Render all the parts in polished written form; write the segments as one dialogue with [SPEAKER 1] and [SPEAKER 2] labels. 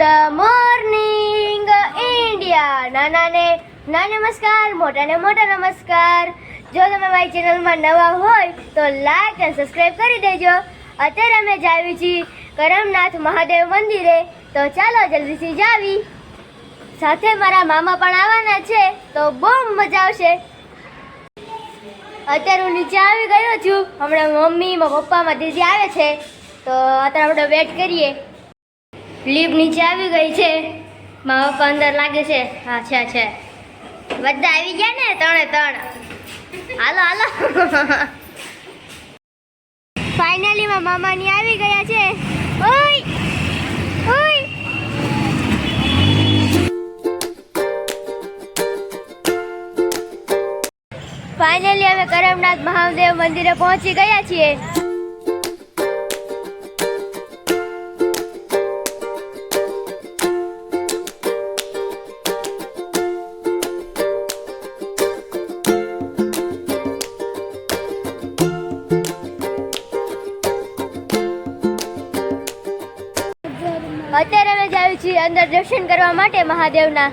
[SPEAKER 1] Good morning India. નાનાને ના નમસ્કાર, મોટાને મોટા નમસ્કાર. જો તમે મારી ચેનલમાં નવા હોય તો લાઈક અને સબસ્ક્રાઈબ કરી દેજો. અત્યારે અમે જાવી છીએ કરમનાથ મહાદેવ મંદિરે, તો ચાલો જલ્દીથી જાવી. સાથે મારા મામા પણ આવવાના છે, તો બહુ મજા આવશે. અત્યારે હું નીચે આવી ગયો છું. હમણાં મમ્મી, મારા પપ્પા, મારી દીદી આવે છે, તો અત્યારે આપણે વેટ કરીએ. લિફ્ટ નીચે આવી ગઈ છે. મારા પપ્પા અંદર લાગે છે. હા છે બધા આવી ગયા ને, ત્રણે. હાલો ફાઇનલી મારા મામાની આવી ગયા છે. ઓય ફાઇનલી અમે કરમનાથ મહાદેવ મંદિરે પહોંચી ગયા છીએ. અત્યારે અમે જઈએ છીએ અંદર દર્શન કરવા માટે મહાદેવના.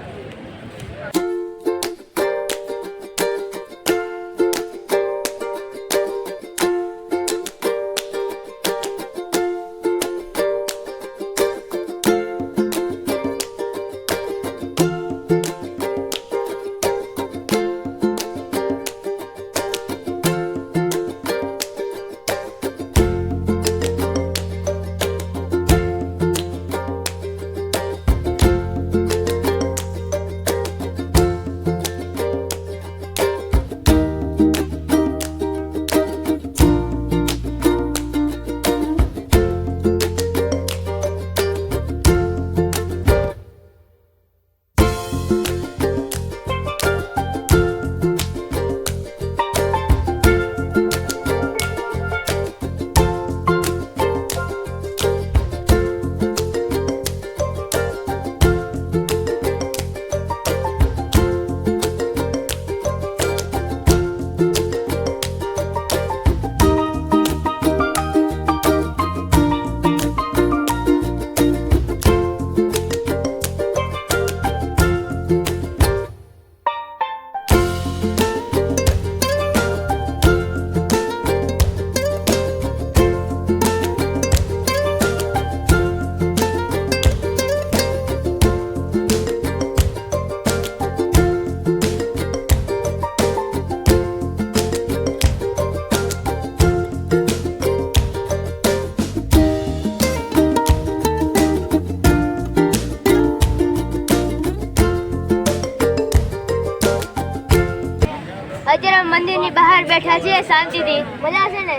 [SPEAKER 1] અત્યારે મંદિરની બહાર બેઠા છીએ શાંતિથી. મજા છે ને?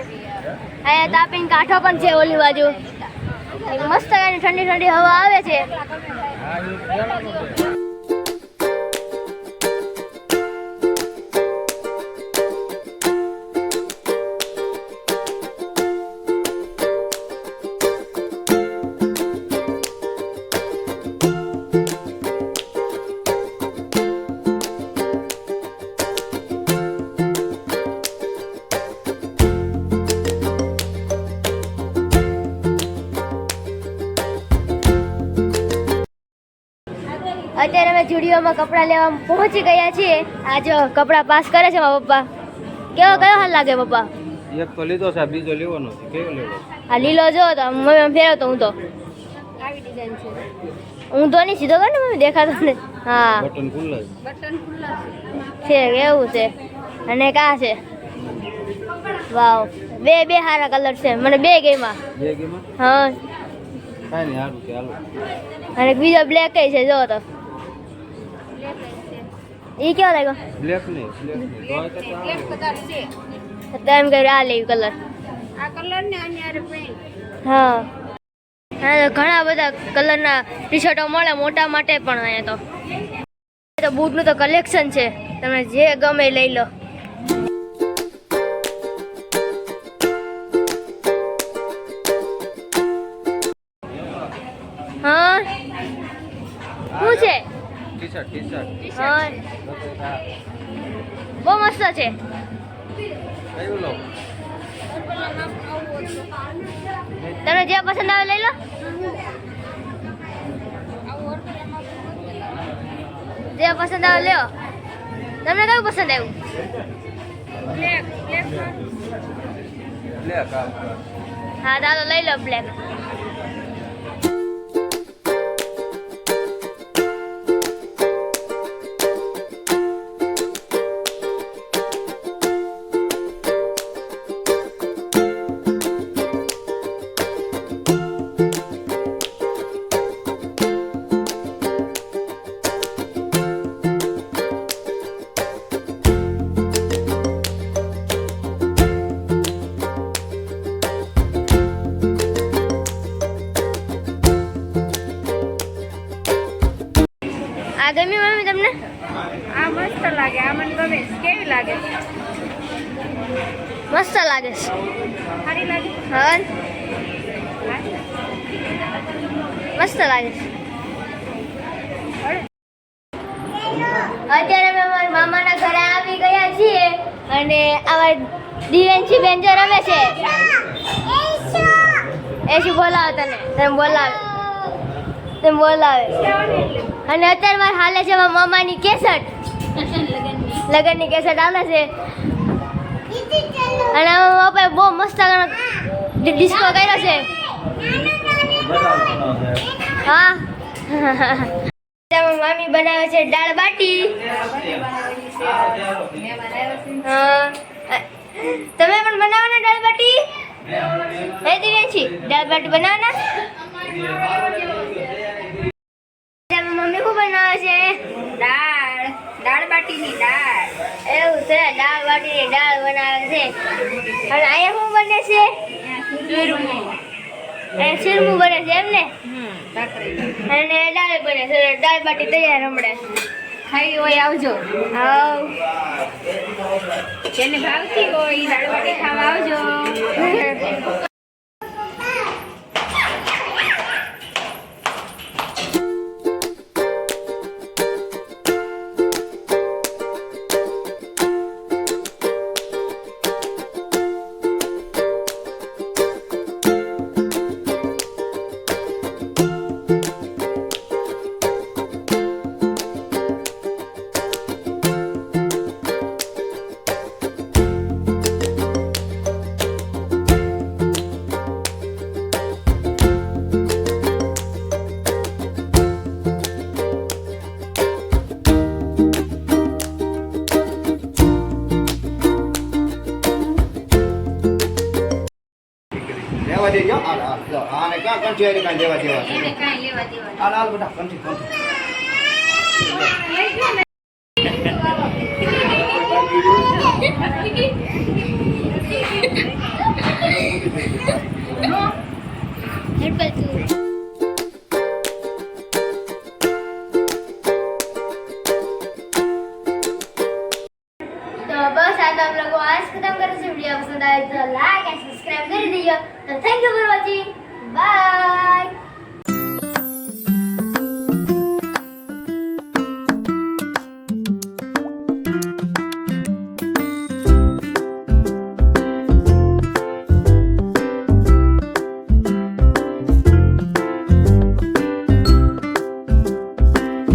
[SPEAKER 1] અહીંયા તાપીને કાંઠો પણ છે ઓલી બાજુ. મસ્ત ઠંડી ઠંડી હવા આવે છે. અત્યારે અમે જુડિયોમાં કપડાં લેવા પહોંચી ગયા છીએ. આ જો કપડાં પાસ કરે છે મારા પપ્પા. કયો હાલ લાગે પપ્પા?
[SPEAKER 2] એક તો લીધો છે, બીજો લેવાનો છે. કેવો લેવો?
[SPEAKER 1] આ લીલો જો તો મમ્મી ફેરવતો હું તો. આવી ડિઝાઇન છે. હું તો નહીં સીધો કર ને મમ્મી, દેખાતો ને. હા,
[SPEAKER 2] બટન ખુલ્લા
[SPEAKER 1] છે. એવું છે. અને કા છે? વાવ, બે સારા કલર છે. મને બે ગેમાં. હા,
[SPEAKER 2] કાઈ નહીં, સારું છે. હાલો.
[SPEAKER 1] અને બીજો બ્લેક છે, જો તો. ઈ કેવો લાગ્યો?
[SPEAKER 2] બ્લેક નહીં.
[SPEAKER 1] એમ કે આ લેવી કલર. હા, ઘણા બધા કલરના ટી શર્ટો મળે મોટા માટે પણ. અહીંયા તો બૂટનું તો કલેક્શન છે, તમે જે ગમે લઈ લો. હા, શું છે? ટી-શર્ટ. હા, બહુ મસ્ત છે.
[SPEAKER 2] કયું લો?
[SPEAKER 1] તમને જે પસંદ આવે લઈ લો. જે પસંદ આવે લ્યો. તમને કયું પસંદ આવ્યું?
[SPEAKER 2] લે કામ
[SPEAKER 1] હા ચાલો લઈ લો બ્લેક. આ ગમી મમ્મી તમને?
[SPEAKER 3] આ મસ્ત લાગે, આ મને ગમે. કેવી લાગે?
[SPEAKER 1] મસ્ત લાગે છે.
[SPEAKER 3] સારી લાગે?
[SPEAKER 1] હા મસ્ત લાગે છે. અત્યારે અમે અમારા મામાના ઘરે આવી ગયા છીએ અને આવા દિવ્યાંશી બેન જો રમે છે. એસી બોલાવે તને બોલાવે અને અત્યારે મારે હાલે છે મારા મામાની કેસેટ, લગનની કેસેટ હાલે છે અને મારા પપ્પાએ બહુ મસ્ત ડિસ્કો કર્યો છે. હા મામી બનાવે છે દાળ બાટી. હા તમે પણ બનાવો ને દાળ બાટી? હે દિવ્યાંશી દાળ બાટી બનાવો ને. મમ્મી શું બનાવે છે?
[SPEAKER 3] દાળ બાટીની દાળ.
[SPEAKER 1] એવું છે, દાળ બાટીની દાળ બનાવે છે. અને અહીંયા શું બને છે? શીરમું બને છે એમ ને? અને દાળ બને છે. દાળ બાટી તૈયાર હમણાં.
[SPEAKER 3] ખાઈ હોય આવજો.
[SPEAKER 1] આવ
[SPEAKER 3] જેને ભાવતી હોય દાળ બાટી ખાવા આવજો.
[SPEAKER 4] લેવા દેજો આને ક્યાં કંઠી કાંઈ દેવા દેવા
[SPEAKER 3] એને કાંઈ લેવા દેવા
[SPEAKER 4] હાલ બેટા કંઠી
[SPEAKER 1] હેડપલ